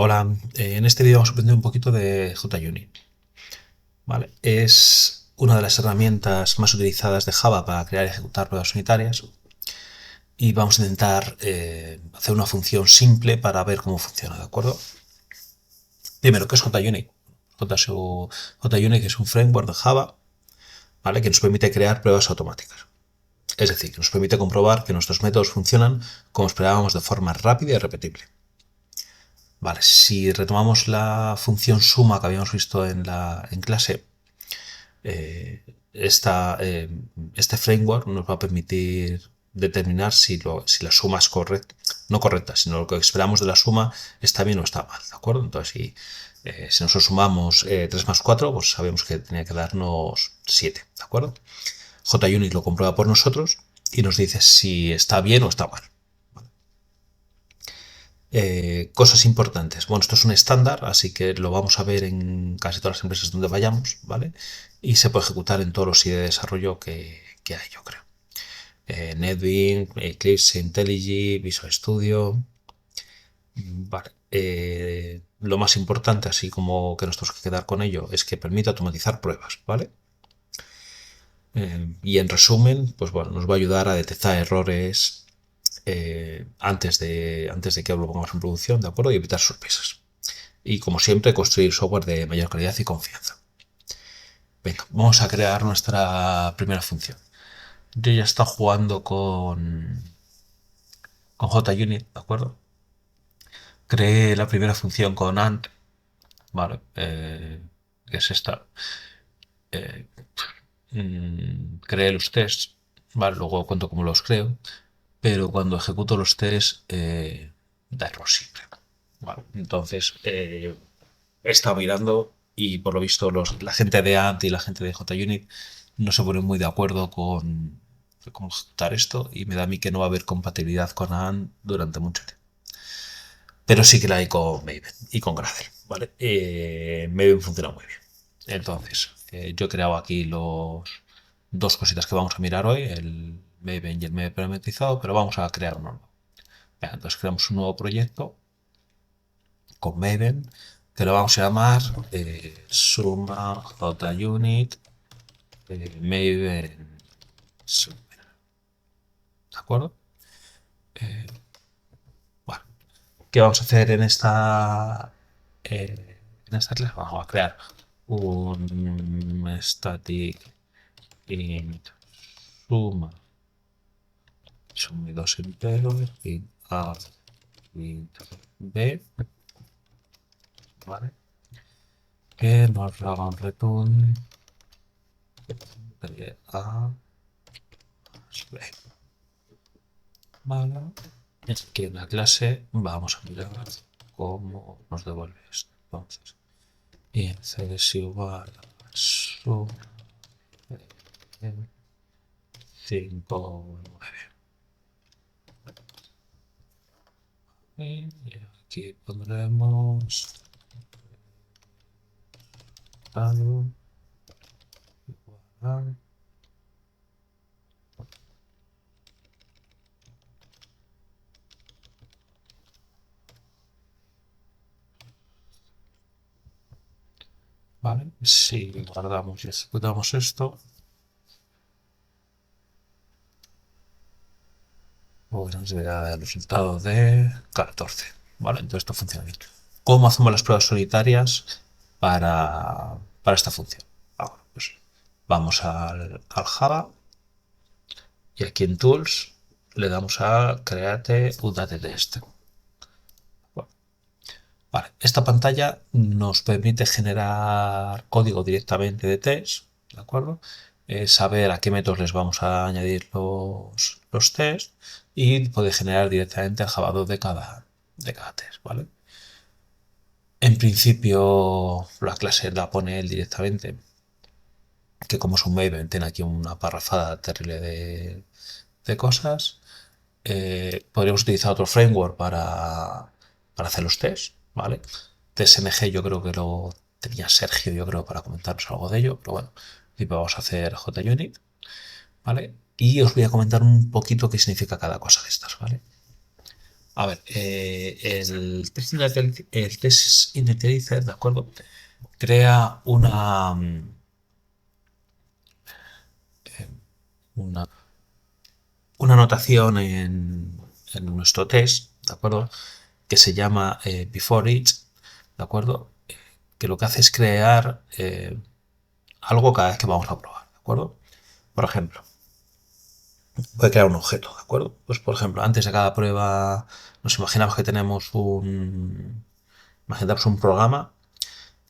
Hola, en este vídeo vamos a aprender un poquito de JUnit. ¿Vale? Es una de las herramientas más utilizadas de Java para crear y ejecutar pruebas unitarias y vamos a intentar hacer una función simple para ver cómo funciona, ¿de acuerdo? Primero, ¿qué es JUnit? JUnit es un framework de Java, ¿vale? Que nos permite crear pruebas automáticas. Es decir, que nos permite comprobar que nuestros métodos funcionan como esperábamos de forma rápida y repetible. Vale, si retomamos la función suma que habíamos visto en clase, eh, este framework nos va a permitir determinar si la suma es correcta, no correcta, sino lo que esperamos de la suma está bien o está mal, ¿de acuerdo? Entonces, si nosotros sumamos 3 más 4, pues sabemos que tenía que darnos 7, ¿de acuerdo? JUnit lo comprueba por nosotros y nos dice si está bien o está mal. Cosas importantes. Bueno, esto es un estándar, así que lo vamos a ver en casi todas las empresas donde vayamos, ¿vale? Y se puede ejecutar en todos los IDE de desarrollo que hay, yo creo. NetBeans, Eclipse, IntelliJ, Visual Studio. Vale. Lo más importante, así como que nos tenemos que quedar con ello, es que permite automatizar pruebas, ¿vale? Y en resumen, pues bueno, nos va a ayudar a detectar errores antes de que lo pongamos en producción, ¿de acuerdo? Y evitar sorpresas. Y como siempre, construir software de mayor calidad y confianza. Venga, vamos a crear nuestra primera función. Yo ya he estado jugando con JUnit, ¿de acuerdo? Creé la primera función con AND, ¿vale? Que es esta. Eh, Creé los tests, ¿vale? Luego cuento cómo los creo, pero cuando ejecuto los tests da error siempre. ¿Vale? Entonces, he estado mirando y por lo visto la gente de ANT y la gente de JUnit no se ponen muy de acuerdo con cómo ejecutar esto y me da a mí que no va a haber compatibilidad con ANT durante mucho tiempo. Pero sí que la hay con Maven y con Gradle, ¿vale? Maven funciona muy bien. Entonces, yo he creado aquí los dos cositas que vamos a mirar hoy, el Maven y el Maven parametrizado, pero vamos a crear uno nuevo. Entonces creamos un nuevo proyecto con Maven que lo vamos a llamar suma JUnit Maven Summer. ¿De acuerdo? Bueno, ¿qué vamos a hacer en esta clase? Vamos a crear un static int suma, suma y dos enteros, int a, int b, ¿vale? Que nos haga un return de a b. Vale. Aquí en la clase vamos a mirar cómo nos devuelve esto. Entonces, int es igual a suma 5, 9. Y aquí pondremos algo igual. Vale, si guardamos y ejecutamos esto, pues nos dará el resultado de 14. Vale, entonces esto funciona bien. ¿Cómo hacemos las pruebas solitarias para esta función? Ahora, pues vamos al Java y aquí en Tools le damos a Create Udate Test. Vale, esta pantalla nos permite generar código directamente de test, ¿de acuerdo? Saber a qué métodos les vamos a añadir los test y poder generar directamente el Java de cada test, ¿vale? En principio la clase la pone él directamente, que como es un Maven tiene aquí una parrafada terrible de cosas. Podríamos utilizar otro framework para hacer los tests, ¿vale? TSMG yo creo que lo tenía Sergio, yo creo, para comentarnos algo de ello, pero bueno, vamos a hacer JUnit, ¿vale? Y os voy a comentar un poquito qué significa cada cosa de estas, ¿vale? A ver, el test initializer, ¿de acuerdo? Crea una, una notación en nuestro test, ¿de acuerdo? Que se llama before each, ¿de acuerdo? Que lo que hace es crear algo cada vez que vamos a probar, ¿de acuerdo? Por ejemplo, puede crear un objeto, ¿de acuerdo? Pues por ejemplo, antes de cada prueba nos imaginamos que tenemos imaginamos un programa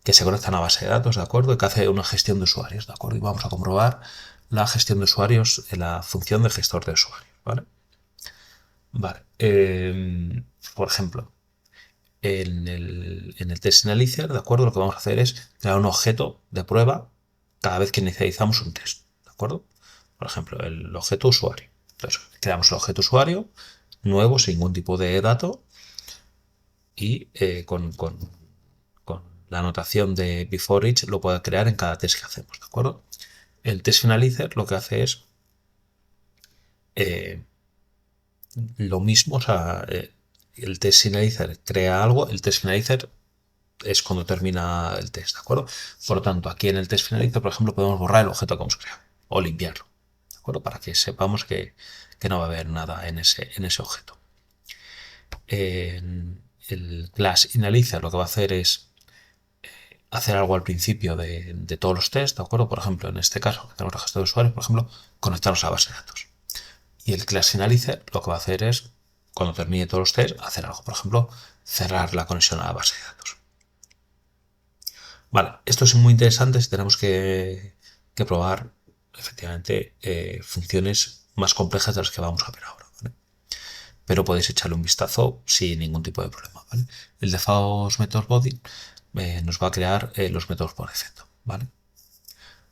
que se conecta a una base de datos, ¿de acuerdo? Y que hace una gestión de usuarios, ¿de acuerdo? Y vamos a comprobar la gestión de usuarios en la función de gestor de usuarios, ¿vale? Vale. Por ejemplo, en el test initializer, ¿de acuerdo? Lo que vamos a hacer es crear un objeto de prueba cada vez que inicializamos un test, ¿de acuerdo? Por ejemplo, el objeto usuario. Entonces, creamos el objeto usuario nuevo, sin ningún tipo de dato y con la anotación de before each lo puede crear en cada test que hacemos, ¿de acuerdo? El test finalizer lo que hace es eh, lo mismo, o sea, el test finalizer crea algo, el test finalizer es cuando termina el test, ¿de acuerdo? Por lo tanto, aquí en el test finalizer, por ejemplo, podemos borrar el objeto que hemos creado o limpiarlo, ¿de acuerdo? Para que sepamos que no va a haber nada en ese objeto. El class inalizer lo que va a hacer es hacer algo al principio de todos los tests, ¿de acuerdo? Por ejemplo, en este caso, que tenemos registro de usuarios, por ejemplo, conectarnos a la base de datos. Y el class finalizer lo que va a hacer es, cuando termine todos los tests, hacer algo. Por ejemplo, cerrar la conexión a la base de datos. Vale, esto es muy interesante si tenemos que probar, efectivamente, funciones más complejas de las que vamos a ver ahora, ¿vale? Pero podéis echarle un vistazo sin ningún tipo de problema, ¿vale? El default method body nos va a crear los métodos por defecto, ¿vale?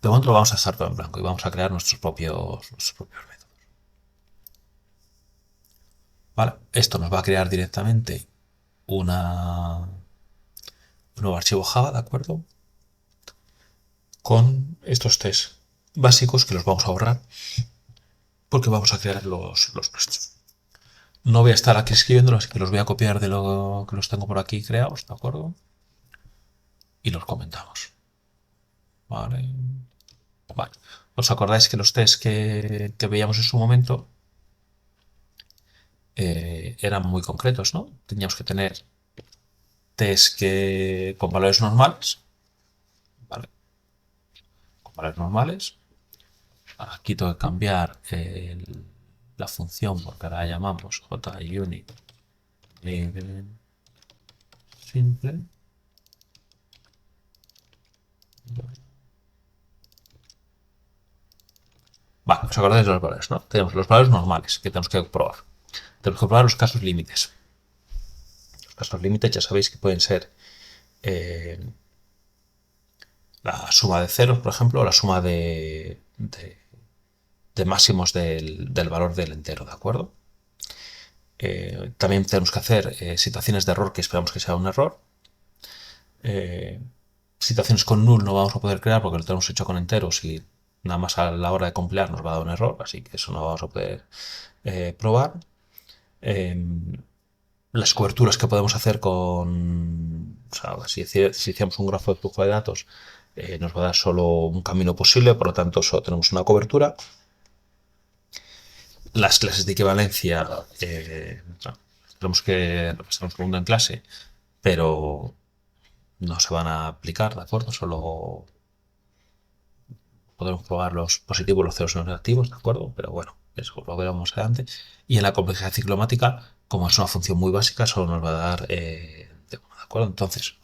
De momento lo vamos a dejar todo en blanco y vamos a crear nuestros propios métodos. ¿Vale? Esto nos va a crear directamente un nuevo archivo Java, ¿de acuerdo? Con estos test básicos que los vamos a borrar porque vamos a crear los nuestros. No voy a estar aquí escribiéndolos, así que los voy a copiar de lo que los tengo por aquí creados, ¿de acuerdo? Y los comentamos. Vale. Vale. ¿Os acordáis que los tests que veíamos en su momento eran muy concretos, ¿no? Teníamos que tener test con valores normales, ¿vale? Con valores normales. Aquí tengo que cambiar la función porque ahora la llamamos JUnit simple. Vale, os acordáis de los valores, ¿no? Tenemos los valores normales que tenemos que probar. Tenemos que probar los casos límites. Los casos límites ya sabéis que pueden ser eh, la suma de ceros, por ejemplo, o la suma de máximos del valor del entero, ¿de acuerdo? También tenemos que hacer situaciones de error que esperamos que sea un error. Situaciones con null no vamos a poder crear porque lo tenemos hecho con enteros y nada más a la hora de completar nos va a dar un error, así que eso no vamos a poder probar. Las coberturas que podemos hacer o sea, si hiciéramos un grafo de flujo de datos, nos va a dar solo un camino posible, por lo tanto solo tenemos una cobertura. Las clases de equivalencia, tenemos que repasar un segundo en clase, pero no se van a aplicar, ¿de acuerdo? Solo podemos probar los positivos, los ceros y los negativos, ¿de acuerdo? Pero bueno, eso lo veremos adelante. Y en la complejidad ciclomática, como es una función muy básica, solo nos va a dar ¿de acuerdo? Entonces,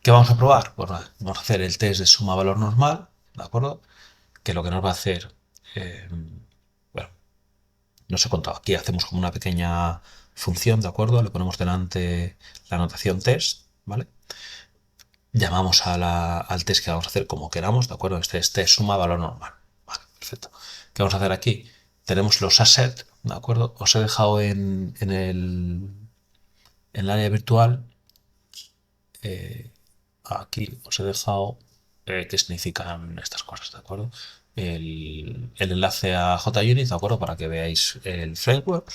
¿qué vamos a probar? Pues nada, vamos a hacer el test de suma valor normal, ¿de acuerdo? Que lo que nos va a hacer, bueno, no os he contado, aquí hacemos como una pequeña función, ¿de acuerdo? Le ponemos delante la anotación test, ¿vale? Llamamos al test que vamos a hacer como queramos, ¿de acuerdo? Este es test suma valor normal. Vale, perfecto. ¿Qué vamos a hacer aquí? Tenemos los assets, ¿de acuerdo? Os he dejado en el área virtual, aquí os he dejado qué significan estas cosas, ¿de acuerdo? El enlace a JUnit, ¿de acuerdo? Para que veáis el framework.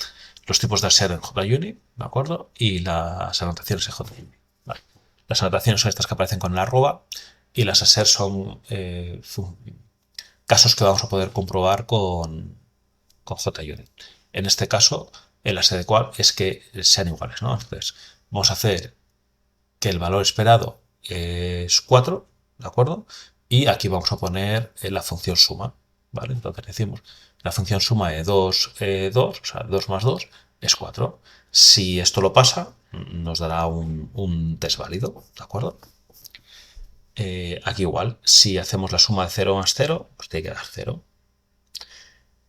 los tipos de asser en JUnit, ¿de acuerdo? Y las anotaciones en JUnit. ¿Vale? Las anotaciones son estas que aparecen con el arroba y las asser son casos que vamos a poder comprobar con JUnit. En este caso, el asset cual es que sean iguales, ¿no? Entonces, vamos a hacer que el valor esperado es 4, ¿de acuerdo? Y aquí vamos a poner la función suma, ¿vale? Entonces decimos, la función suma de 2, 2, o sea, 2 más 2 es 4. Si esto lo pasa, nos dará un test válido, ¿de acuerdo? Aquí igual, si hacemos la suma de 0 más 0, pues tiene que dar 0.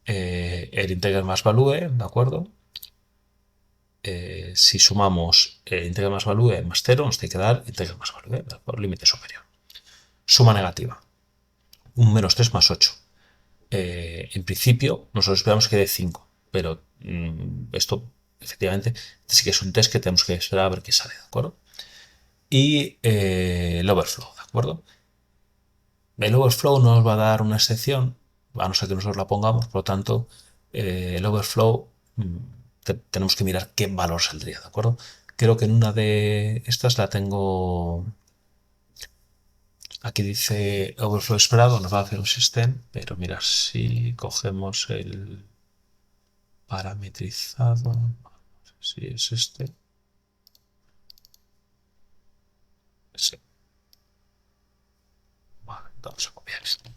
El integer más value, ¿de acuerdo? Si sumamos integer más value más 0, nos tiene que dar integer más value por límite superior. Suma negativa, un menos 3 más 8. En principio, nosotros esperamos que dé 5, pero esto, efectivamente, sí que es un test que tenemos que esperar a ver qué sale, ¿de acuerdo? Y el overflow, ¿de acuerdo? El overflow nos va a dar una excepción, a no ser que nosotros la pongamos, por lo tanto, el overflow tenemos que mirar qué valor saldría, ¿de acuerdo? Creo que en una de estas la tengo. Aquí dice overflow esperado, nos va a hacer un system, pero mira, si cogemos el parametrizado, si es este, sí. Vale, vamos a copiar esto.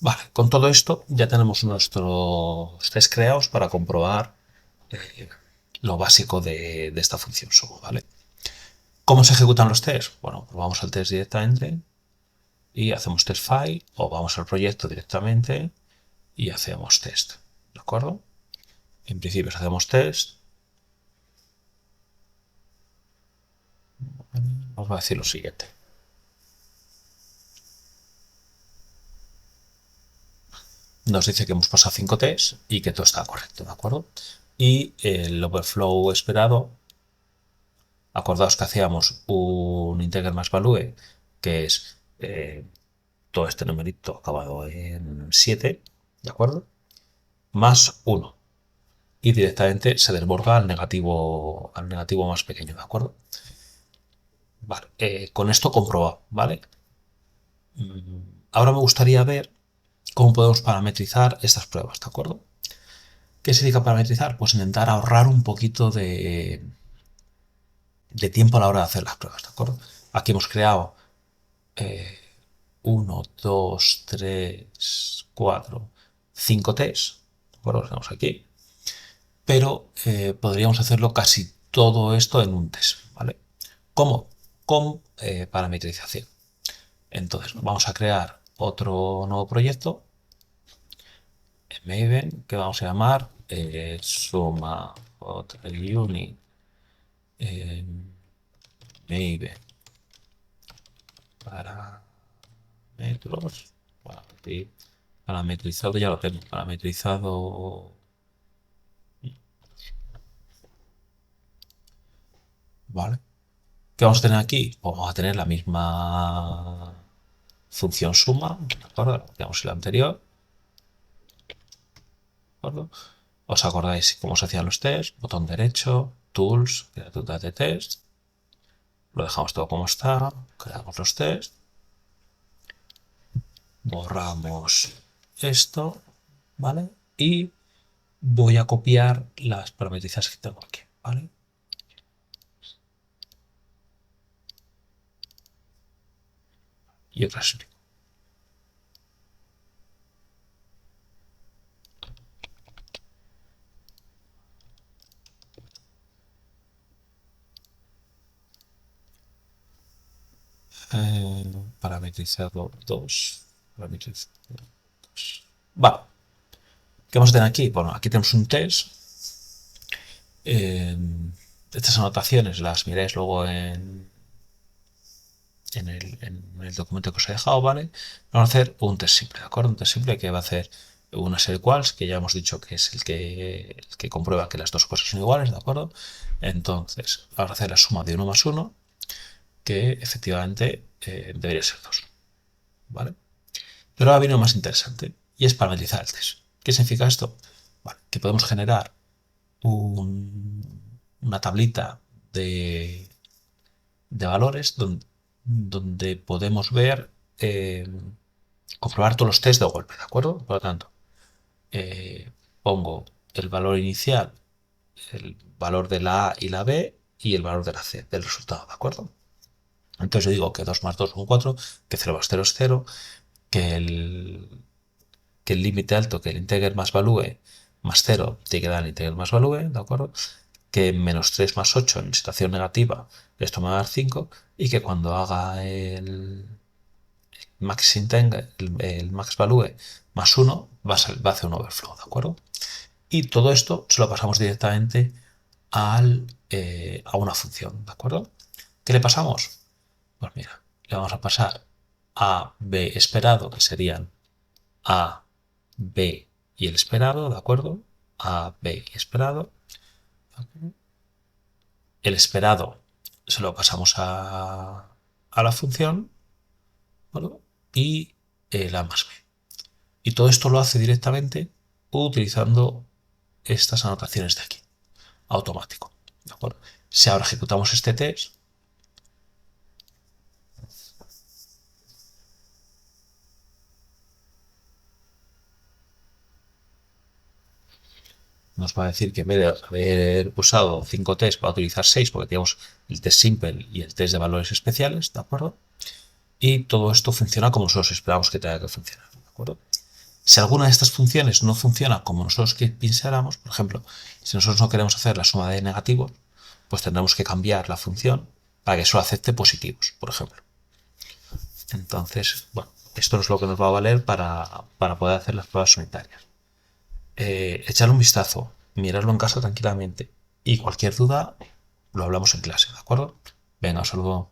Vale, con todo esto ya tenemos nuestros test creados para comprobar lo básico de esta función sum, ¿vale? ¿Cómo se ejecutan los tests? Bueno, pues vamos al test directamente y hacemos test file, o vamos al proyecto directamente y hacemos test, ¿de acuerdo? En principio hacemos test. Os va a decir lo siguiente. Nos dice que hemos pasado 5 tests y que todo está correcto, ¿de acuerdo? Y el overflow esperado, acordaos que hacíamos un integer más value, que es todo este numerito acabado en 7, ¿de acuerdo? Más 1. Y directamente se desborda al negativo más pequeño, ¿de acuerdo? Vale, con esto comprobado, ¿vale? Ahora me gustaría ver cómo podemos parametrizar estas pruebas, ¿de acuerdo? ¿Qué significa parametrizar? Pues intentar ahorrar un poquito de tiempo a la hora de hacer las pruebas, ¿de acuerdo? Aquí hemos creado 1, 2, 3, 4, 5 tests, ¿de acuerdo? Los tenemos aquí. Pero podríamos hacerlo casi todo esto en un test, ¿vale? ¿Cómo? Con parametrización. Entonces, vamos a crear otro nuevo proyecto en Maven que vamos a llamar suma JUnit Maven parámetros. Bueno, parametrizado ya lo tengo. Parametrizado. Vale. ¿Qué vamos a tener aquí? Pues vamos a tener la misma función suma, ¿de acuerdo? Digamos la anterior. ¿De acuerdo? ¿Os acordáis cómo se hacían los tests? Botón derecho, tools, criatura de test. Lo dejamos todo como está. Creamos los tests. Borramos esto, ¿vale? Y voy a copiar las parametrizadas que tengo aquí, ¿vale? Y otras explico. Parametrizado 2. Parametrizado 2. Vale. ¿Qué vamos a tener aquí? Bueno, aquí tenemos un test. Estas anotaciones las miráis luego en el documento que os he dejado, ¿vale? Vamos a hacer un test simple, ¿de acuerdo? Un test simple que va a hacer una serie quals, que ya hemos dicho que es el que comprueba que las dos cosas son iguales, ¿de acuerdo? Entonces, vamos a hacer la suma de 1 más 1, que efectivamente debería ser 2, ¿vale? Pero ahora viene lo más interesante, y es parametrizar el test. ¿Qué significa esto? Vale, que podemos generar una tablita de valores donde podemos ver, comprobar todos los test de golpe, ¿de acuerdo? Por lo tanto, pongo el valor inicial, el valor de la A y la B y el valor de la C, del resultado, ¿de acuerdo? Entonces yo digo que 2 más 2 son 4, que 0 más 0 es 0, que el límite alto, que el integer más value más 0 tiene que dar el integer más value, ¿de acuerdo? Que menos 3 más 8 en situación negativa esto me va a dar 5 y que cuando haga el max integer, el max value más 1 va a hacer un overflow, ¿de acuerdo? Y todo esto se lo pasamos directamente a una función, ¿de acuerdo? ¿Qué le pasamos? Pues mira, le vamos a pasar a b esperado, que serían a, b y el esperado, ¿de acuerdo? A, b y esperado. El esperado se lo pasamos a la función, ¿vale? Y el a más b. Y todo esto lo hace directamente utilizando estas anotaciones de aquí, automático, ¿de acuerdo? Si ahora ejecutamos este test, nos va a decir que en vez de haber usado 5 tests va a utilizar 6 porque tenemos el test simple y el test de valores especiales, ¿de acuerdo? Y todo esto funciona como nosotros esperamos que tenga que funcionar, ¿de acuerdo? Si alguna de estas funciones no funciona como nosotros pensáramos, por ejemplo, si nosotros no queremos hacer la suma de negativos, pues tendremos que cambiar la función para que solo acepte positivos, por ejemplo. Entonces, bueno, esto es lo que nos va a valer para poder hacer las pruebas unitarias. Echarle un vistazo, mirarlo en casa tranquilamente y cualquier duda lo hablamos en clase, ¿de acuerdo? Venga, un saludo.